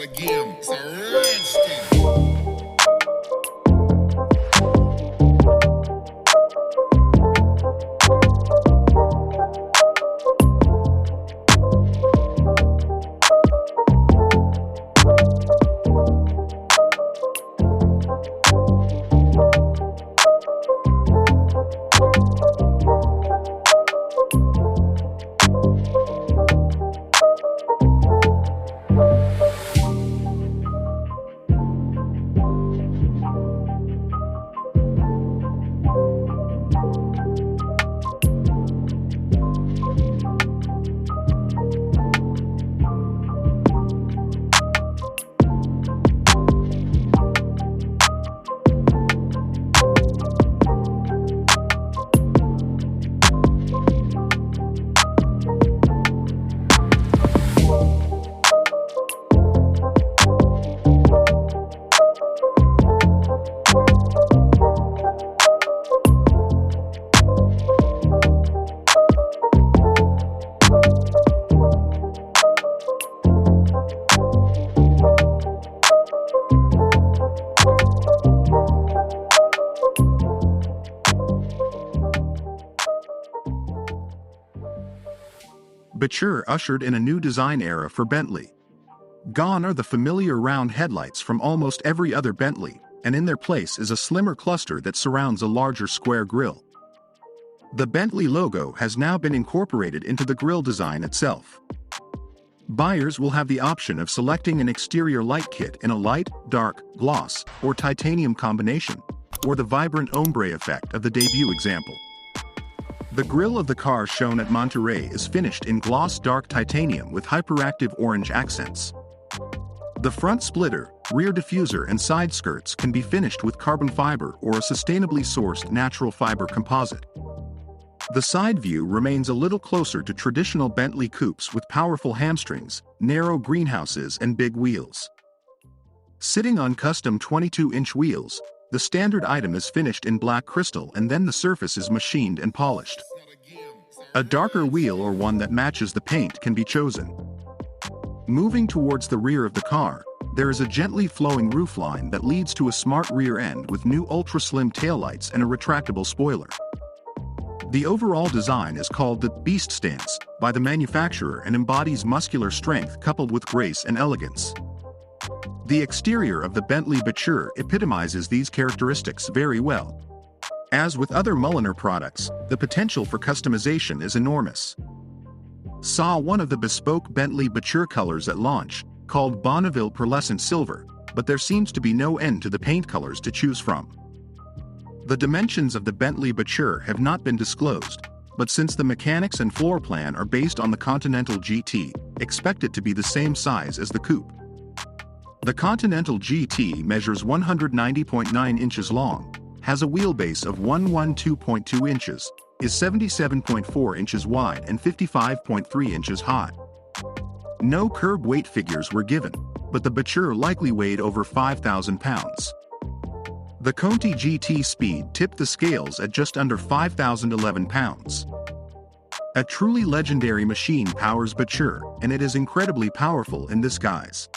again. It's a red skin. Batur ushered in a new design era for Bentley. Gone are the familiar round headlights from almost every other Bentley, and in their place is a slimmer cluster that surrounds a larger square grille. The Bentley logo has now been incorporated into the grille design itself. Buyers will have the option of selecting an exterior light kit in a light, dark, gloss, or titanium combination, or the vibrant ombre effect of the debut example. The grille of the car shown at Monterey is finished in gloss dark titanium with hyperactive orange accents. The front splitter, rear diffuser and side skirts can be finished with carbon fiber or a sustainably sourced natural fiber composite. The side view remains a little closer to traditional Bentley coupes with powerful hamstrings, narrow greenhouses and big wheels. Sitting on custom 22-inch wheels, the standard item is finished in black crystal and then the surface is machined and polished. A darker wheel or one that matches the paint can be chosen. Moving towards the rear of the car, there is a gently flowing roofline that leads to a smart rear end with new ultra-slim taillights and a retractable spoiler. The overall design is called the Beast Stance by the manufacturer and embodies muscular strength coupled with grace and elegance. The exterior of the Bentley Batur epitomizes these characteristics very well. As with other Mulliner products, the potential for customization is enormous. Saw one of the bespoke Bentley Batur colors at launch, called Bonneville Pearlescent Silver, but there seems to be no end to the paint colors to choose from. The dimensions of the Bentley Batur have not been disclosed, but since the mechanics and floor plan are based on the Continental GT, expect it to be the same size as the coupe. The Continental GT measures 190.9 inches long, has a wheelbase of 112.2 inches, is 77.4 inches wide and 55.3 inches high. No curb weight figures were given, but the Batur likely weighed over 5,000 pounds. The Conti GT Speed tipped the scales at just under 5,011 pounds. A truly legendary machine powers Batur, and it is incredibly powerful in this guise.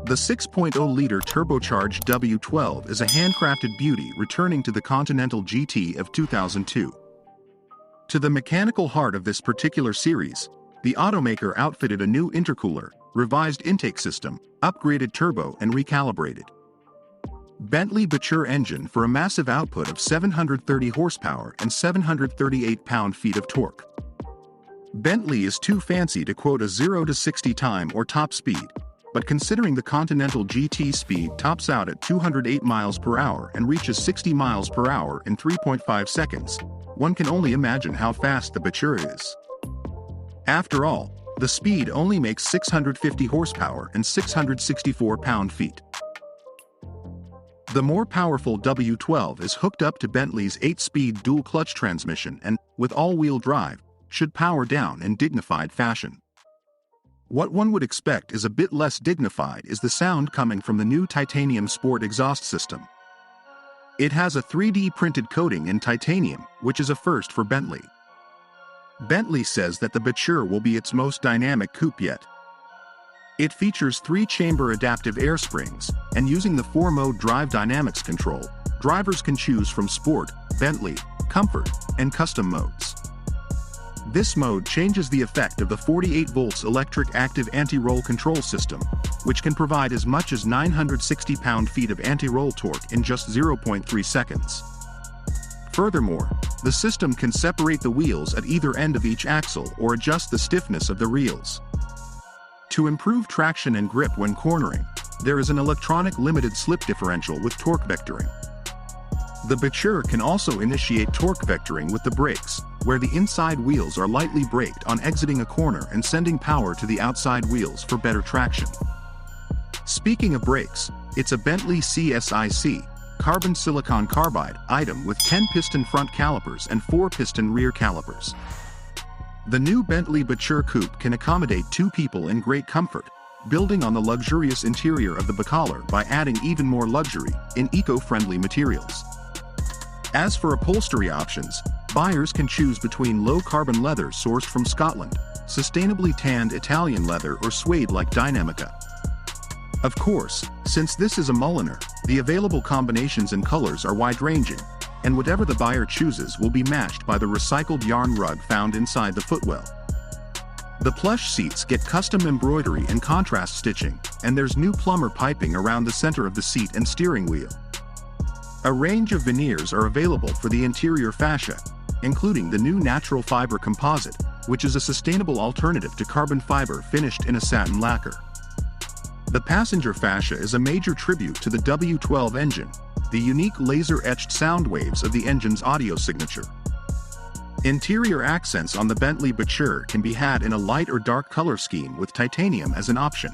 The 6.0-liter turbocharged W12 is a handcrafted beauty returning to the Continental GT of 2002. To the mechanical heart of this particular series, the automaker outfitted a new intercooler, revised intake system, upgraded turbo and recalibrated. Bentley Batur engine for a massive output of 730 horsepower and 738 pound-feet of torque. Bentley is too fancy to quote a 0 to 60 time or top speed, but considering the Continental GT Speed tops out at 208 miles per hour and reaches 60 miles per hour in 3.5 seconds, one can only imagine how fast the Batur is. After all, the Speed only makes 650 horsepower and 664 pound-feet. The more powerful W12 is hooked up to Bentley's 8-speed dual-clutch transmission and, with all-wheel drive, should power down in dignified fashion. What one would expect is a bit less dignified is the sound coming from the new titanium sport exhaust system. It has a 3D printed coating in titanium, which is a first for Bentley. Bentley says that the Batur will be its most dynamic coupe yet. It features 3-chamber adaptive air springs, and using the 4-mode drive dynamics control, drivers can choose from Sport, Bentley, Comfort, and Custom modes. This mode changes the effect of the 48 volts electric active anti-roll control system, which can provide as much as 960 pound-feet of anti-roll torque in just 0.3 seconds. Furthermore, the system can separate the wheels at either end of each axle or adjust the stiffness of the reels. To improve traction and grip when cornering, there is an electronic limited slip differential with torque vectoring. The Batur can also initiate torque vectoring with the brakes, where the inside wheels are lightly braked on exiting a corner and sending power to the outside wheels for better traction. Speaking of brakes, it's a Bentley CSIC, carbon silicon carbide, item with 10-piston front calipers and 4-piston rear calipers. The new Bentley Batur coupe can accommodate 2 people in great comfort, building on the luxurious interior of the Batur by adding even more luxury in eco-friendly materials. As for upholstery options, buyers can choose between low-carbon leather sourced from Scotland, sustainably tanned Italian leather, or suede like Dinamica. Of course, since this is a Mulliner, the available combinations and colors are wide-ranging, and whatever the buyer chooses will be matched by the recycled yarn rug found inside the footwell. The plush seats get custom embroidery and contrast stitching, and there's new plumber piping around the center of the seat and steering wheel. A range of veneers are available for the interior fascia, including the new natural fiber composite, which is a sustainable alternative to carbon fiber finished in a satin lacquer. The passenger fascia is a major tribute to the W12 engine, the unique laser-etched sound waves of the engine's audio signature. Interior accents on the Bentley Batur can be had in a light or dark color scheme with titanium as an option.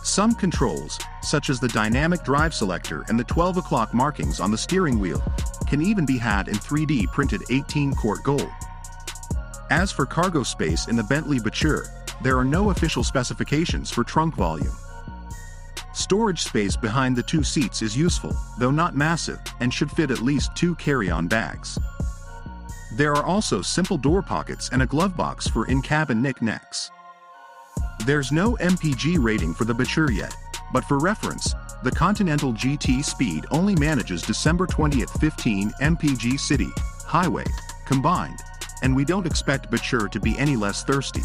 Some controls, such as the dynamic drive selector and the 12 o'clock markings on the steering wheel, can even be had in 3D printed 18-karat gold. As for cargo space in the Bentley Batur, there are no official specifications for trunk volume. Storage space behind the 2 seats is useful, though not massive, and should fit at least 2 carry-on bags. There are also simple door pockets and a glove box for in-cabin knick-knacks. There's no MPG rating for the Batur yet, but for reference, the Continental GT Speed only manages December 20th 15 MPG city, highway, combined, and we don't expect Batur to be any less thirsty.